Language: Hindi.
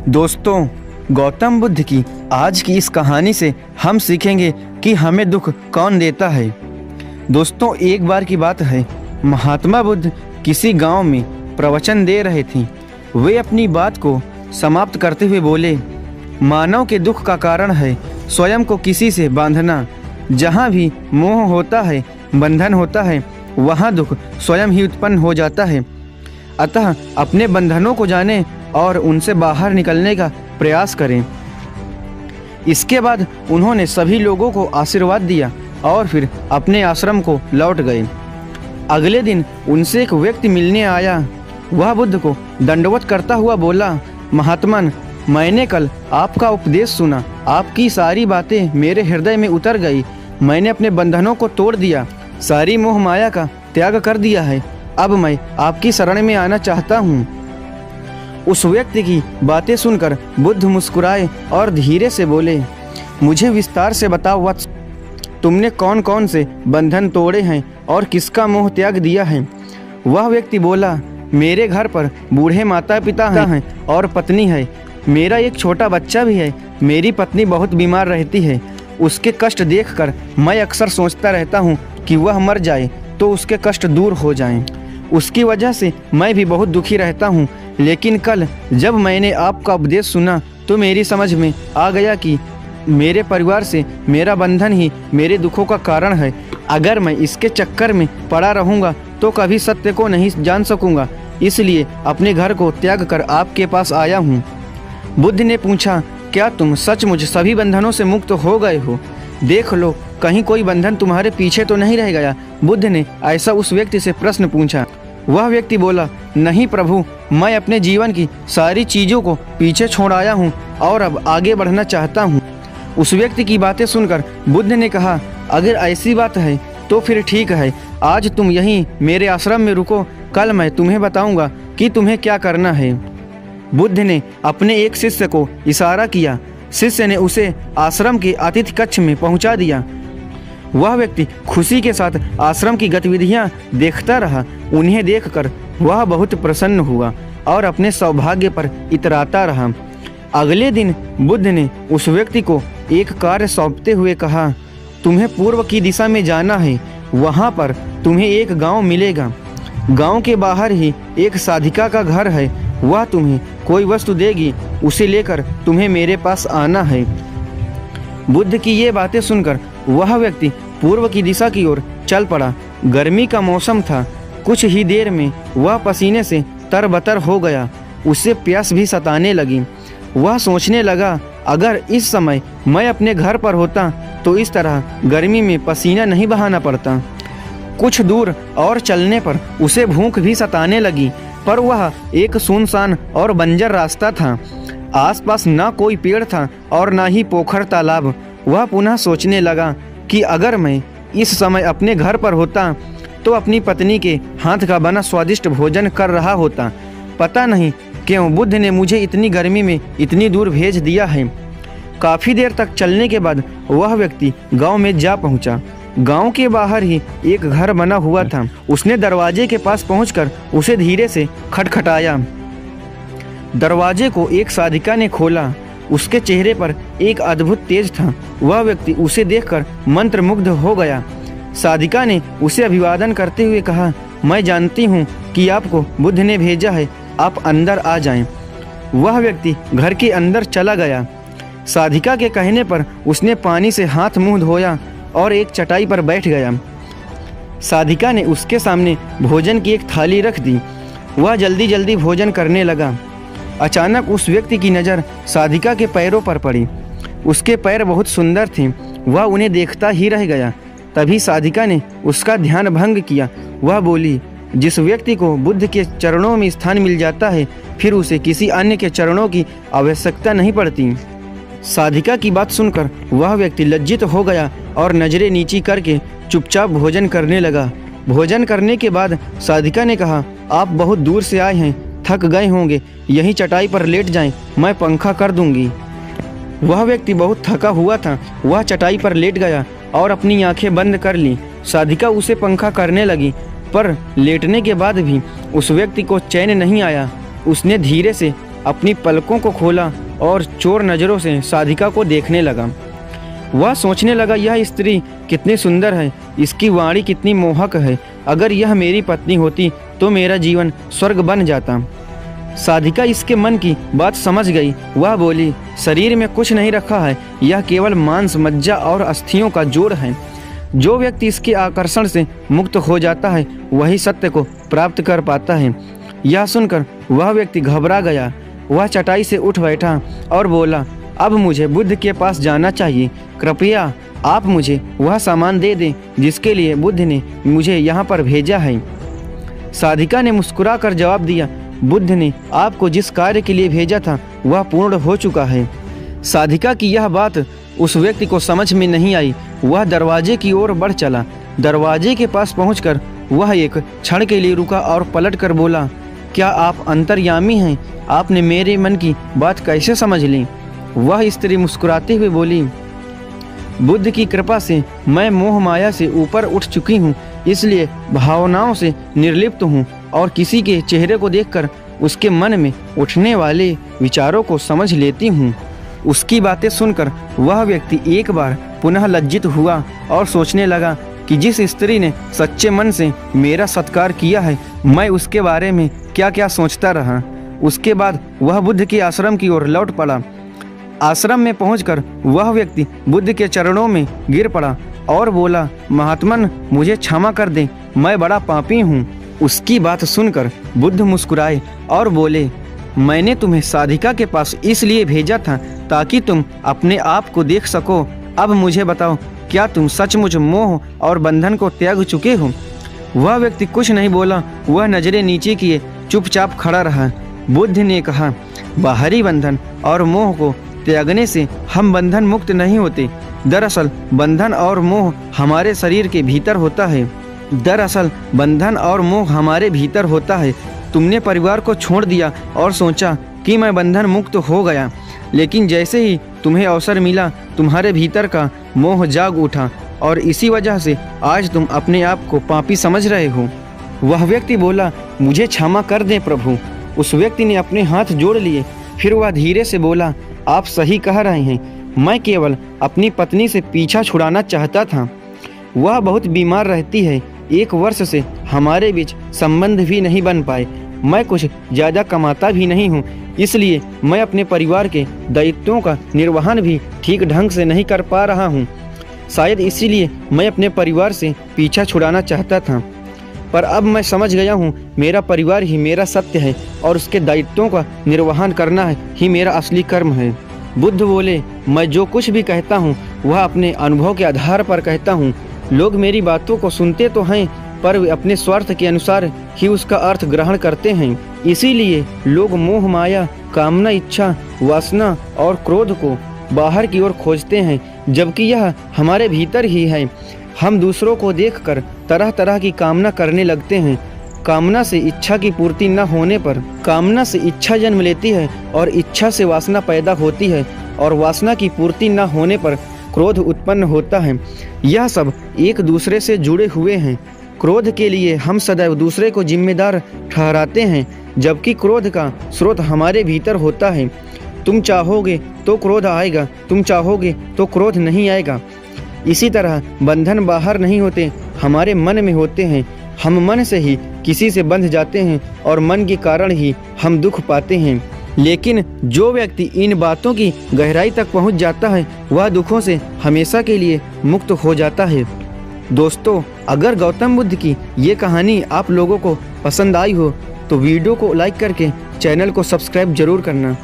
दोस्तों, गौतम बुद्ध की आज की इस कहानी से हम सीखेंगे कि हमें दुख कौन देता है। दोस्तों, एक बार की बात है, महात्मा बुद्ध किसी गांव में प्रवचन दे रहे थे। वे अपनी बात को समाप्त करते हुए बोले, मानव के दुख का कारण है स्वयं को किसी से बांधना। जहाँ भी मोह होता है, बंधन होता है, वहाँ दुख स्वयं ही उत्पन्न हो जाता है। अतः अपने बंधनों को जानें और उनसे बाहर निकलने का प्रयास करें। इसके बाद उन्होंने सभी लोगों को आशीर्वाद दिया और फिर अपने आश्रम को लौट गए। अगले दिन उनसे एक व्यक्ति मिलने आया। वह बुद्ध को दंडवत करता हुआ बोला, महात्मन, मैंने कल आपका उपदेश सुना। आपकी सारी बातें मेरे हृदय में उतर गई। मैंने अपने बंधनों को तोड़ दिया, सारी मोह माया का त्याग कर दिया है। अब मैं आपकी शरण में आना चाहता हूँ। उस व्यक्ति की बातें सुनकर बुद्ध मुस्कुराए और धीरे से बोले, मुझे विस्तार से बताओ वत्स, तुमने कौन कौन से बंधन तोड़े हैं और किसका मोह त्याग दिया है। वह व्यक्ति बोला, मेरे घर पर बूढ़े माता पिता हैं और पत्नी है। मेरा एक छोटा बच्चा भी है। मेरी पत्नी बहुत बीमार रहती है। उसके कष्ट देखकर मैं अक्सर सोचता रहता हूँ कि वह मर जाए तो उसके कष्ट दूर हो जाएं। उसकी वजह से मैं भी बहुत दुखी रहता हूँ। लेकिन कल जब मैंने आपका उपदेश सुना तो मेरी समझ में आ गया कि मेरे परिवार से मेरा बंधन ही मेरे दुखों का कारण है। अगर मैं इसके चक्कर में पड़ा रहूँगा तो कभी सत्य को नहीं जान सकूँगा। इसलिए अपने घर को त्याग कर आपके पास आया हूँ। बुद्ध ने पूछा, क्या तुम सचमुच सभी बंधनों से मुक्त हो गए हो? देख लो, कहीं कोई बंधन तुम्हारे पीछे तो नहीं रह गया। बुद्ध ने ऐसा उस व्यक्ति से प्रश्न पूछा। वह व्यक्ति बोला, नहीं प्रभु, मैं अपने जीवन की सारी चीज़ों को पीछे छोड़ आया हूँ और अब आगे बढ़ना चाहता हूँ। उस व्यक्ति की बातें सुनकर बुद्ध ने कहा, अगर ऐसी बात है तो फिर ठीक है, आज तुम यहीं मेरे आश्रम में रुको। कल मैं तुम्हें बताऊंगा कि तुम्हें क्या करना है। बुद्ध ने अपने एक शिष्य को इशारा किया। शिष्य ने उसे आश्रम के अतिथि कक्ष में पहुंचा दिया। वह व्यक्ति खुशी के साथ आश्रम की गतिविधियां देखता रहा। उन्हें देखकर वह बहुत प्रसन्न हुआ और अपने सौभाग्य पर इतराता रहा। अगले दिन बुद्ध ने उस व्यक्ति को एक कार्य सौंपते हुए कहा, तुम्हें पूर्व की दिशा में जाना है। वहाँ पर तुम्हें एक गांव मिलेगा। गांव के बाहर ही एक साधिका का घर है। वह तुम्हें कोई वस्तु देगी, उसे लेकर तुम्हें मेरे पास आना है। बुद्ध की ये बातें सुनकर वह व्यक्ति पूर्व की दिशा की ओर चल पड़ा। गर्मी का मौसम था। कुछ ही देर में वह पसीने से तरबतर हो गया। उसे प्यास भी सताने लगी। वह सोचने लगा, अगर इस समय मैं अपने घर पर होता तो इस तरह गर्मी में पसीना नहीं बहाना पड़ता। कुछ दूर और चलने पर उसे भूख भी सताने लगी, पर वह एक सुनसान और बंजर रास्ता था। आसपास ना कोई पेड़ था और ना ही पोखर तालाब। वह पुनः सोचने लगा कि अगर मैं इस समय अपने घर पर होता तो अपनी पत्नी के हाथ का बना स्वादिष्ट भोजन कर रहा होता। पता नहीं क्यों बुद्ध ने मुझे इतनी गर्मी में इतनी दूर भेज दिया है। काफ़ी देर तक चलने के बाद वह व्यक्ति गांव में जा पहुंचा। गांव के बाहर ही एक घर बना हुआ था। उसने दरवाजे के पास पहुंचकर उसे धीरे से खटखटाया। दरवाजे को एक साधिका ने खोला। उसके चेहरे पर एक अद्भुत तेज था। वह व्यक्ति उसे देखकर मंत्रमुग्ध हो गया। साधिका ने उसे अभिवादन करते हुए कहा, मैं जानती हूँ कि आपको बुद्ध ने भेजा है, आप अंदर आ जाएं। वह व्यक्ति घर के अंदर चला गया। साधिका के कहने पर उसने पानी से हाथ मुंह धोया और एक चटाई पर बैठ गया। साधिका ने उसके सामने भोजन की एक थाली रख दी। वह जल्दी जल्दी भोजन करने लगा। अचानक उस व्यक्ति की नज़र साधिका के पैरों पर पड़ी। उसके पैर बहुत सुंदर थे। वह उन्हें देखता ही रह गया। तभी साधिका ने उसका ध्यान भंग किया। वह बोली, जिस व्यक्ति को बुद्ध के चरणों में स्थान मिल जाता है, फिर उसे किसी अन्य के चरणों की आवश्यकता नहीं पड़ती। साधिका की बात सुनकर वह व्यक्ति लज्जित हो गया और नजरें नीची करके चुपचाप भोजन करने लगा। भोजन करने के बाद साधिका ने कहा, आप बहुत दूर से आए हैं, थक गए होंगे, यहीं चटाई पर लेट जाएं, मैं पंखा कर दूंगी। वह व्यक्ति बहुत थका हुआ था। वह चटाई पर लेट गया और अपनी आंखें बंद कर ली। साधिका उसे पंखा करने लगी, पर लेटने के बाद भी उस व्यक्ति को चैन नहीं आया। उसने धीरे से अपनी पलकों को खोला और चोर नज़रों से साधिका को देखने लगा। वह सोचने लगा, यह स्त्री कितनी सुंदर है, इसकी वाणी कितनी मोहक है। अगर यह मेरी पत्नी होती तो मेरा जीवन स्वर्ग बन जाता। साधिका इसके मन की बात समझ गई। वह बोली, शरीर में कुछ नहीं रखा है, यह केवल मांस, मज्जा और अस्थियों का जोड़ है। जो व्यक्ति इसके आकर्षण से मुक्त हो जाता है वही सत्य को प्राप्त कर पाता है। यह सुनकर वह व्यक्ति घबरा गया। वह चटाई से उठ बैठा और बोला, अब मुझे बुद्ध के पास जाना चाहिए। कृपया आप मुझे वह सामान दे दें जिसके लिए बुद्ध ने मुझे यहाँ पर भेजा है। साधिका ने मुस्कुरा कर जवाब दिया, बुद्ध ने आपको जिस कार्य के लिए भेजा था वह पूर्ण हो चुका है। साधिका की यह बात उस व्यक्ति को समझ में नहीं आई। वह दरवाजे की ओर बढ़ चला। दरवाजे के पास पहुंचकर वह एक क्षण के लिए रुका और पलट कर बोला, क्या आप अंतर्यामी हैं? आपने मेरे मन की बात कैसे समझ ली? वह स्त्री मुस्कुराते हुए बोली, बुद्ध की कृपा से मैं मोह माया से ऊपर उठ चुकी हूँ, इसलिए भावनाओं से निर्लिप्त हूँ और किसी के चेहरे को देखकर उसके मन में उठने वाले विचारों को समझ लेती हूँ। उसकी बातें सुनकर वह व्यक्ति एक बार पुनः लज्जित हुआ और सोचने लगा कि जिस स्त्री ने सच्चे मन से मेरा सत्कार किया है, मैं उसके बारे में क्या क्या सोचता रहा। उसके बाद वह बुद्ध के आश्रम की ओर लौट पड़ा। आश्रम में पहुंचकर वह व्यक्ति बुद्ध के चरणों में गिर पड़ा और बोला, महात्मन मुझे क्षमा कर दें, मैं बड़ा पापी हूँ। उसकी बात सुनकर बुद्ध मुस्कुराए और बोले, मैंने तुम्हें साधिका के पास इसलिए भेजा था ताकि तुम अपने आप को देख सको। अब मुझे बताओ, क्या तुम सचमुच मोह और बंधन को त्याग चुके हो? वह व्यक्ति कुछ नहीं बोला। वह नजरें नीचे किए चुपचाप खड़ा रहा। बुद्ध ने कहा, बाहरी बंधन और मोह को त्यागने से हम बंधन मुक्त नहीं होते। दरअसल बंधन और मोह हमारे शरीर के भीतर होता है। तुमने परिवार को छोड़ दिया और सोचा कि मैं बंधन मुक्त हो गया, लेकिन जैसे ही तुम्हें अवसर मिला तुम्हारे भीतर का मोह जाग उठा और इसी वजह से आज तुम अपने आप को पापी समझ रहे हो। वह व्यक्ति बोला, मुझे क्षमा कर दें प्रभु। उस व्यक्ति ने अपने हाथ जोड़ लिए। फिर वह धीरे से बोला, आप सही कह रहे हैं, मैं केवल अपनी पत्नी से पीछा छुड़ाना चाहता था। वह बहुत बीमार रहती है। 1 वर्ष से हमारे बीच संबंध भी नहीं बन पाए। मैं कुछ ज़्यादा कमाता भी नहीं हूँ, इसलिए मैं अपने परिवार के दायित्वों का निर्वहन भी ठीक ढंग से नहीं कर पा रहा हूँ। शायद इसीलिए मैं अपने परिवार से पीछा छुड़ाना चाहता था, पर अब मैं समझ गया हूँ मेरा परिवार ही मेरा सत्य है और उसके दायित्वों का निर्वहन करना ही मेरा असली कर्म है। बुद्ध बोले, मैं जो कुछ भी कहता हूँ वह अपने अनुभव के आधार पर कहता हूँ। लोग मेरी बातों को सुनते तो हैं, पर वे अपने स्वार्थ के अनुसार ही उसका अर्थ ग्रहण करते हैं। इसीलिए लोग मोह माया, कामना, इच्छा, वासना और क्रोध को बाहर की ओर खोजते हैं, जबकि यह हमारे भीतर ही है। हम दूसरों को देखकर तरह तरह की कामना करने लगते हैं। कामना से इच्छा की पूर्ति न होने पर कामना से इच्छा जन्म लेती है और इच्छा से वासना पैदा होती है और वासना की पूर्ति न होने पर क्रोध उत्पन्न होता है। यह सब एक दूसरे से जुड़े हुए हैं। क्रोध के लिए हम सदैव दूसरे को जिम्मेदार ठहराते हैं, जबकि क्रोध का स्रोत हमारे भीतर होता है। तुम चाहोगे तो क्रोध आएगा, तुम चाहोगे तो क्रोध नहीं आएगा। इसी तरह बंधन बाहर नहीं होते, हमारे मन में होते हैं। हम मन से ही किसी से बंध जाते हैं और मन के कारण ही हम दुख पाते हैं। लेकिन जो व्यक्ति इन बातों की गहराई तक पहुंच जाता है वह दुखों से हमेशा के लिए मुक्त हो जाता है। दोस्तों, अगर गौतम बुद्ध की ये कहानी आप लोगों को पसंद आई हो तो वीडियो को लाइक करके चैनल को सब्सक्राइब जरूर करना।